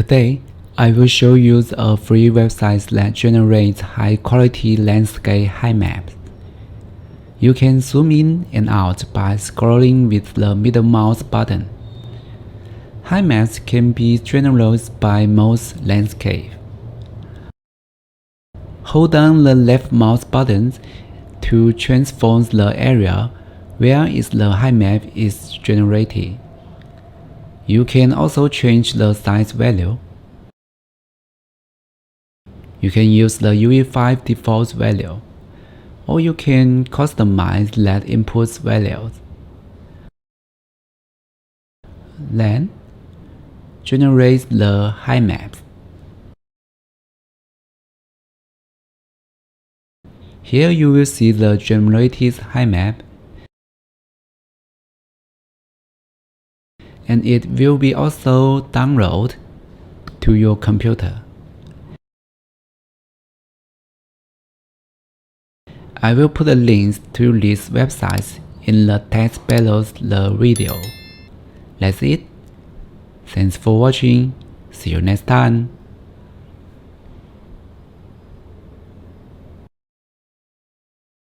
Today, I will show you a free website that generates high-quality landscape height maps. You can zoom in and out by scrolling with the middle mouse button. Height maps can be generated by most landscapes. Hold down the left mouse button to transform the area where the height map is generated. You can also change the size value. You can use the UE5 default value, or you can customize that input values. Then, generate the height maps. Here you will see the generated height map, and it will be also downloaded to your computer. I will put the links to these websites in the text below the video. That's it. Thanks for watching. See you next time.